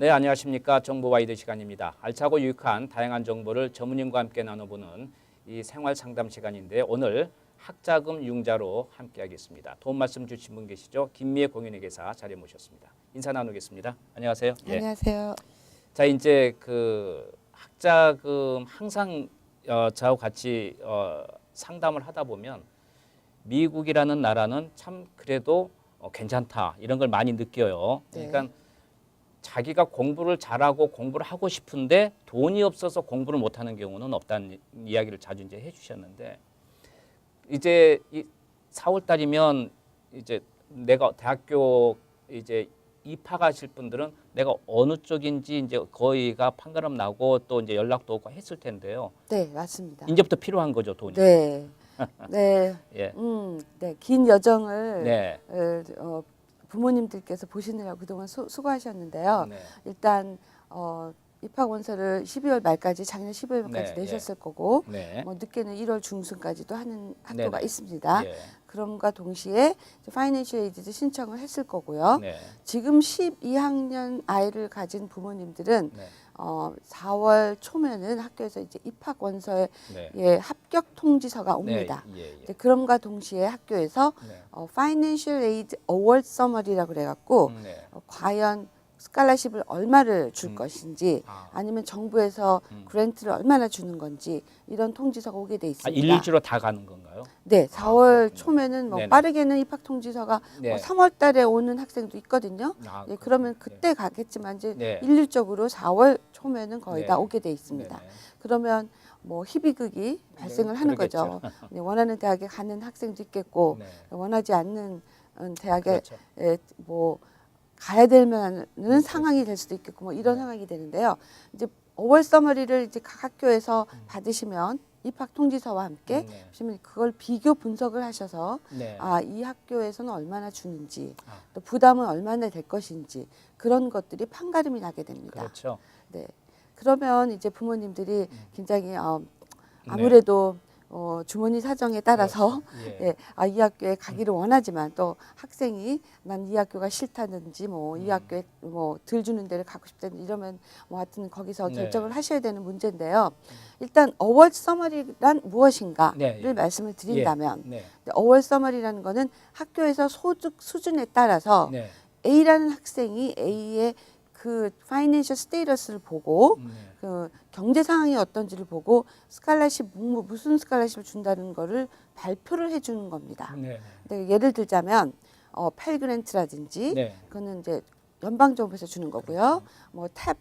네, 안녕하십니까. 정보 와이드 시간입니다. 알차고 유익한 다양한 정보를 전문인과 함께 나눠보는 이 생활 상담 시간인데 오늘 학자금 융자로 함께하겠습니다. 도움 말씀 주신 분 계시죠? 김미애 공인회계사 자리에 모셨습니다. 인사 나누겠습니다. 안녕하세요. 안녕하세요. 자, 이제 그 학자금 항상 저하고 같이 상담을 하다 보면 미국이라는 나라는 참 그래도 괜찮다 이런 걸 많이 느껴요. 그러니까 자기가 공부를 잘하고 공부를 하고 싶은데 돈이 없어서 공부를 못하는 경우는 없다는 이야기를 자주 이제 해주셨는데 이제 4월 달이면 이제 내가 대학교 이제 입학하실 분들은 내가 어느 쪽인지 이제 거의가 판가름 나고 또 이제 연락도 오고 했을 텐데요. 네, 맞습니다. 이제부터 필요한 거죠, 돈이. 네, 네, 예. 네, 긴 여정을 네. 부모님들께서 보시느라고 그동안 수고하셨는데요. 네. 일단 입학 원서를 12월 말까지 작년 12월 말까지 네, 내셨을 거고 네. 뭐 늦게는 1월 중순까지도 하는 학교가 네네. 있습니다. 예. 그럼과 동시에 파이낸셜 에이드도 신청을 했을 거고요. 네. 지금 12학년 아이를 가진 부모님들은 네. 4월 초면은 학교에서 이제 입학 원서에 네. 합격 통지서가 옵니다. 네. 예, 예. 이제 그럼과 동시에 학교에서 네. Financial Aid Award Summary라고 그래갖고 네. 과연 스칼라십을 얼마를 줄 것인지 아니면 정부에서 그랜트를 얼마나 주는 건지 이런 통지서가 오게 돼 있습니다. 일일주로 다 가는 건가요? 네, 4월 초면은 뭐 네네. 빠르게는 입학 통지서가 네. 뭐 3월 달에 오는 학생도 있거든요. 예, 그러면 네. 그때 가겠지만 이제 네. 일률적으로 4월 초면은 거의 네. 다 오게 돼 있습니다. 네네. 그러면 뭐 희비극이 발생을 하는 그러겠죠. 거죠. 네, 원하는 대학에 가는 학생도 있겠고 네. 원하지 않는 대학에 그렇죠. 뭐 가야 될 만한 상황이 될 수도 있겠고 뭐 이런 상황이 되는데요. 이제 5월 서머리를 이제 각 학교에서 받으시면 입학 통지서와 함께 보시면 그걸 비교 분석을 하셔서 네. 이 학교에서는 얼마나 주는지 또 부담은 얼마나 될 것인지 그런 것들이 판가름이 나게 됩니다. 그렇죠. 네. 그러면 이제 부모님들이 굉장히 아무래도 주머니 사정에 따라서 예. 이 학교에 가기를 원하지만 또 학생이 난 이 학교가 싫다든지 뭐 이 학교에 뭐 덜 주는 데를 가고 싶다든지 이러면 뭐 하여튼 거기서 네. 결정을 하셔야 되는 문제인데요. 일단 어워드 서머리란 무엇인가를 네. 말씀을 드린다면 네. 어워드 서머리라는 거는 학교에서 소득 수준에 따라서 네. A라는 학생이 A의 그 파이낸셜 스테이터스를 보고 그 경제 상황이 어떤지를 보고 스칼라십 무슨 스칼라십을 준다는 거를 발표를 해주는 겁니다. 네. 근데 예를 들자면 펠그랜트라든지 네. 그거는 이제 연방정부에서 주는 거고요. 뭐 탭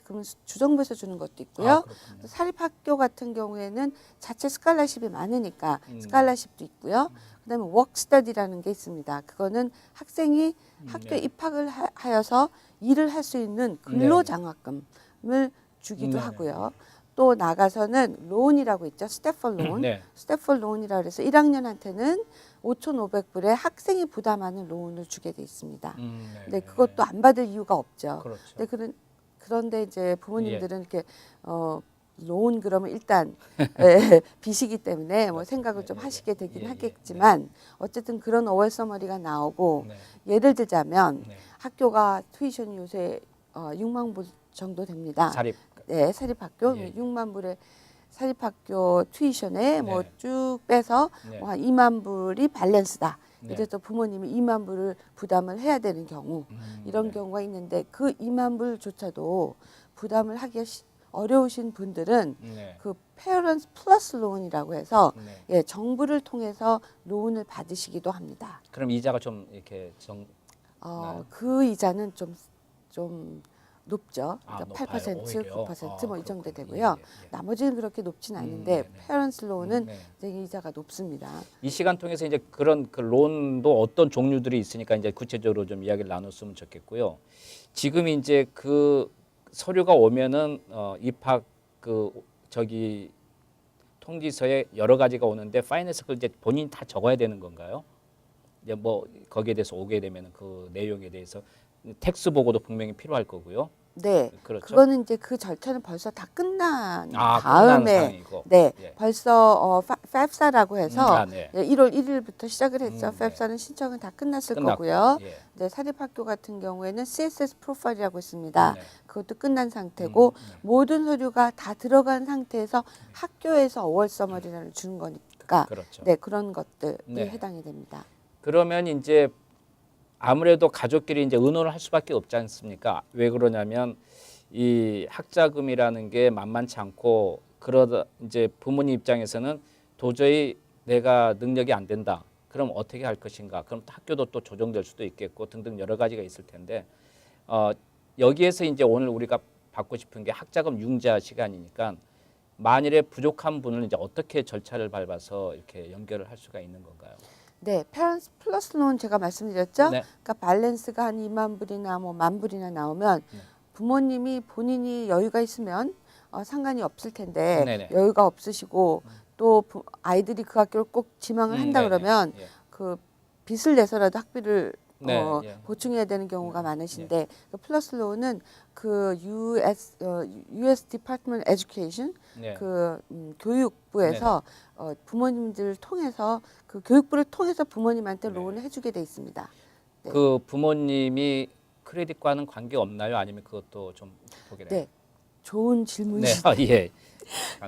그러면 주정부에서 주는 것도 있고요. 그렇군요. 사립학교 같은 경우에는 자체 스칼라십이 많으니까 스칼라십도 있고요. 그다음에 워크스터디라는 게 있습니다. 그거는 학생이 학교에 입학을 하여서 일을 할 수 있는 근로장학금을 주기도 하고요. 또 나가서는 론이라고 있죠. 스태퍼 론. 네. 스태퍼 론이라고 해서 1학년한테는 5,500불에 학생이 부담하는 론을 주게 돼 있습니다. 근데 그것도 안 받을 이유가 없죠. 그렇죠. 근데 그런데 이제 부모님들은 이렇게 론 그러면 일단 빚이기 때문에 뭐 생각을 좀 하시게 되긴 하겠지만 어쨌든 그런 5월 서머리가 나오고 예를 들자면 학교가 투이션이 요새 6만 불 정도 됩니다. 사립. 네, 사립학교 6만 불에 사립학교 투이션에 뭐 쭉 빼서 뭐 한 2만 불이 밸런스다. 그래서 부모님이 2만 불을 부담을 해야 되는 경우 이런 경우가 있는데 그 2만 불조차도 부담을 하기가 어려우신 분들은 그 페어런스 플러스 론이라고 해서 정부를 통해서 론을 받으시기도 합니다. 그럼 이자가 좀 이렇게 그 이자는 좀 높죠. 높아요, 8%, 오히려. 9% 뭐 이 정도 그렇군요. 되고요. 예. 나머지는 그렇게 높진 않은데 페어런스 론은 되게 이자가 높습니다. 이 시간 통해서 이제 그런 그 론도 어떤 종류들이 있으니까 이제 구체적으로 좀 이야기를 나눴으면 좋겠고요. 지금 이제 그 서류가 오면은 입학 통지서에 여러 가지가 오는데 파이낸스 그걸 이제 본인이 다 적어야 되는 건가요? 이제 뭐 거기에 대해서 오게 되면 그 내용에 대해서 텍스 보고도 분명히 필요할 거고요. 네, 그렇죠. 그거는 이제 그 절차는 벌써 다 끝난 끝난 다음에, 상황이고. 네, 예. 벌써 FAFSA라고 해서 네. 예, 1월 1일부터 시작을 했죠. 네. FAFSA는 신청은 다 끝났을 끝났고. 거고요. 예. 네, 사립학교 같은 경우에는 CSS 프로파일이라고 있습니다. 네. 그것도 끝난 상태고 모든 서류가 다 들어간 상태에서 학교에서 어월 서머리를 주는 거니까 그렇죠. 네, 그런 것들이 네. 해당이 됩니다. 그러면 이제 아무래도 가족끼리 이제 의논을 할 수밖에 없지 않습니까? 왜 그러냐면 이 학자금이라는 게 만만치 않고 그러다 이제 부모님 입장에서는 도저히 내가 능력이 안 된다. 그럼 어떻게 할 것인가? 그럼 학교도 또 조정될 수도 있겠고 등등 여러 가지가 있을 텐데 여기에서 이제 오늘 우리가 받고 싶은 게 학자금 융자 시간이니까 만일에 부족한 분을 이제 어떻게 절차를 밟아서 이렇게 연결을 할 수가 있는 건가요? 네, 페런스 플러스 론 제가 말씀드렸죠. 네. 그러니까 밸런스가 한 2만 불이나 뭐 1만 불이나 나오면 부모님이 본인이 여유가 있으면 상관이 없을 텐데 네네. 여유가 없으시고 또 아이들이 그 학교를 꼭 지망을 한다 네네. 그러면 예. 그 빚을 내서라도 학비를 네, 예. 보충해야 되는 경우가 많으신데 그 플러스 론은 그 US Department of Education 네. 교육부에서 부모님들 통해서 그 교육부를 통해서 부모님한테 네. 론을 해주게 돼 있습니다. 네. 그 부모님이 크레딧과는 관계 없나요? 아니면 그것도 좀 보게 돼요? 네, 좋은 네. 질문이시죠. 예.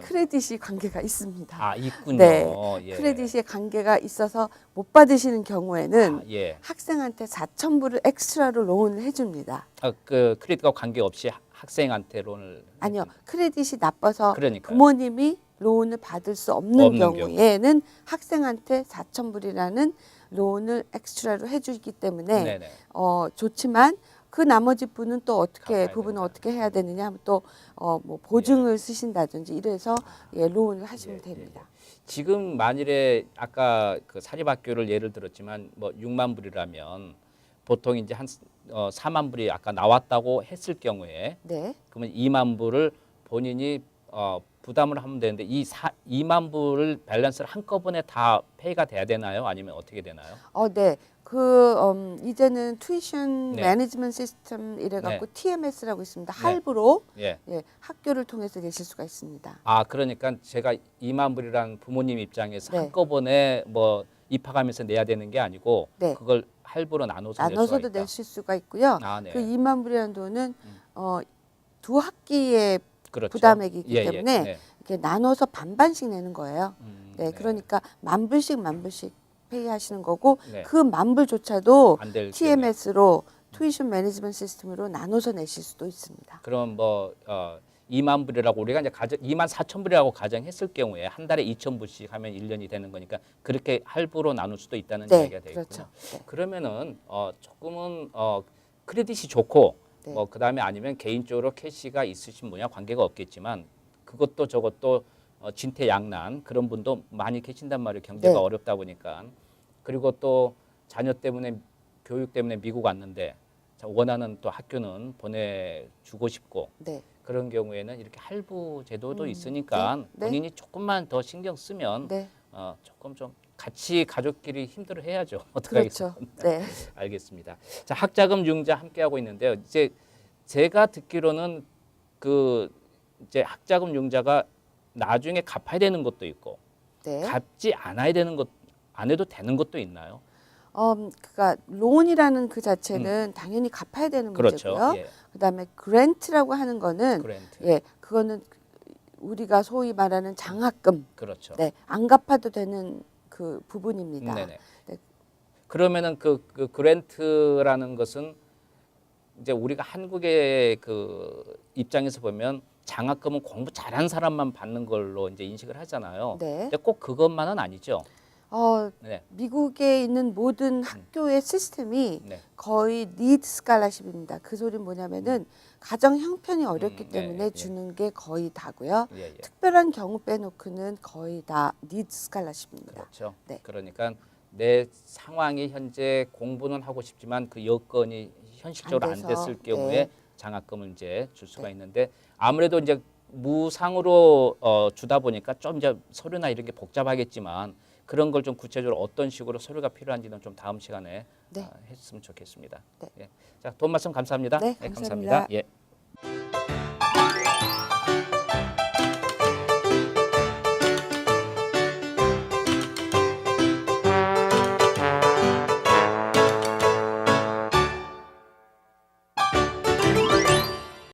크레딧이 관계가 있습니다. 아, 있군요. 네, 예. 크레딧이 관계가 있어서 못 받으시는 경우에는 아, 예. 학생한테 4,000불을 엑스트라로 론을 해줍니다. 그 크레딧과 관계없이 학생한테 론을 아니요, 크레딧이 나빠서 그러니까요. 부모님이 론을 받을 수 없는 없는 경우에는 학생한테 4,000불이라는 론을 엑스트라로 해주기 때문에 네네. 좋지만 그 나머지 분은 또 어떻게 갚아야 부분은 된다. 어떻게 해야 되느냐 하면 또 뭐 보증을 쓰신다든지 이래서 론을 하시면 됩니다. 지금 만일에 아까 그 사립학교를 예를 들었지만 뭐 6만 불이라면 보통 이제 한 4만 불이 아까 나왔다고 했을 경우에 네. 그러면 2만 불을 본인이 부담을 하면 되는데 2만 불을 밸런스를 한꺼번에 다 페이가 돼야 되나요? 아니면 어떻게 되나요? 네. 이제는 투이션 네. 매니지먼트 시스템 이래갖고 네. TMS라고 있습니다. 할부로 예. 학교를 통해서 내실 수가 있습니다. 아, 그러니까 제가 2만 불이라는 부모님 입장에서 네. 한꺼번에 뭐 입학하면서 내야 되는 게 아니고 네. 그걸 할부로 나눠서 낼 수가 나눠서도 있다. 내실 수가 있고요. 아, 네. 그 2만 불이라는 돈은 두 학기의 그렇죠. 부담액이기 예, 때문에 네. 이렇게 나눠서 반반씩 내는 거예요. 네, 네. 그러니까 10,000불씩 페이하시는 거고 네. 그 10,000불조차도 안 될 TMS로 투이션 매니지먼트 시스템으로 나눠서 내실 수도 있습니다. 그럼 뭐 2만 불이라고 우리가 이제 2만 4천 불이라고 가정했을 경우에 한 달에 2천 불씩 하면 1년이 되는 거니까 그렇게 할부로 나눌 수도 있다는 네, 이야기가 되겠군요. 그렇죠. 네. 그러면은 조금은 크레딧이 좋고 네. 뭐 그다음에 아니면 개인적으로 캐시가 있으신 분야 관계가 없겠지만 그것도 저것도 진퇴양난 그런 분도 많이 계신단 말이에요. 경제가 네. 어렵다 보니까. 그리고 또 자녀 때문에 교육 때문에 미국 왔는데 원하는 또 학교는 보내주고 싶고 네. 그런 경우에는 이렇게 할부 제도도 있으니까 네. 네. 본인이 조금만 더 신경 쓰면 네. 조금 좀 같이 가족끼리 힘들어 해야죠. 어떻게 그렇죠. 하겠습니까? 네. 알겠습니다. 자, 학자금 융자 함께 하고 있는데요. 이제 제가 듣기로는 그 이제 학자금 융자가 나중에 갚아야 되는 것도 있고 네. 갚지 않아야 되는 것 안 해도 되는 것도 있나요? 그러니까 론이라는 그 자체는 당연히 갚아야 되는 그렇죠. 문제고요. 예. 그다음에 그랜트라고 하는 거는 그랜트. 그거는 우리가 소위 말하는 장학금. 그렇죠. 네, 안 갚아도 되는 그 부분입니다. 네네. 네. 그러면은 그 그랜트라는 것은 이제 우리가 한국의 그 입장에서 보면 장학금은 공부 잘한 사람만 받는 걸로 이제 인식을 하잖아요. 네. 근데 꼭 그것만은 아니죠. 네. 미국에 있는 모든 학교의 시스템이 네. 거의 니드 스칼라십입니다. 그 소리는 뭐냐면은 가정 형편이 어렵기 네, 때문에 예. 주는 게 거의 다고요. 예, 예. 특별한 경우 빼놓고는 거의 다 니드 스칼라십입니다. 그렇죠. 네. 그러니까 내 상황이 현재 공부는 하고 싶지만 그 여건이 현실적으로 안 안 돼서, 됐을 경우에 네. 장학금을 이제 줄 수가 네. 있는데 아무래도 이제 무상으로 주다 보니까 좀 이제 서류나 이런 게 복잡하겠지만 그런 걸 좀 구체적으로 어떤 식으로 서류가 필요한지는 좀 다음 시간에 네. 했으면 좋겠습니다. 네. 예. 자, 도움 말씀 감사합니다. 네, 감사합니다. 예.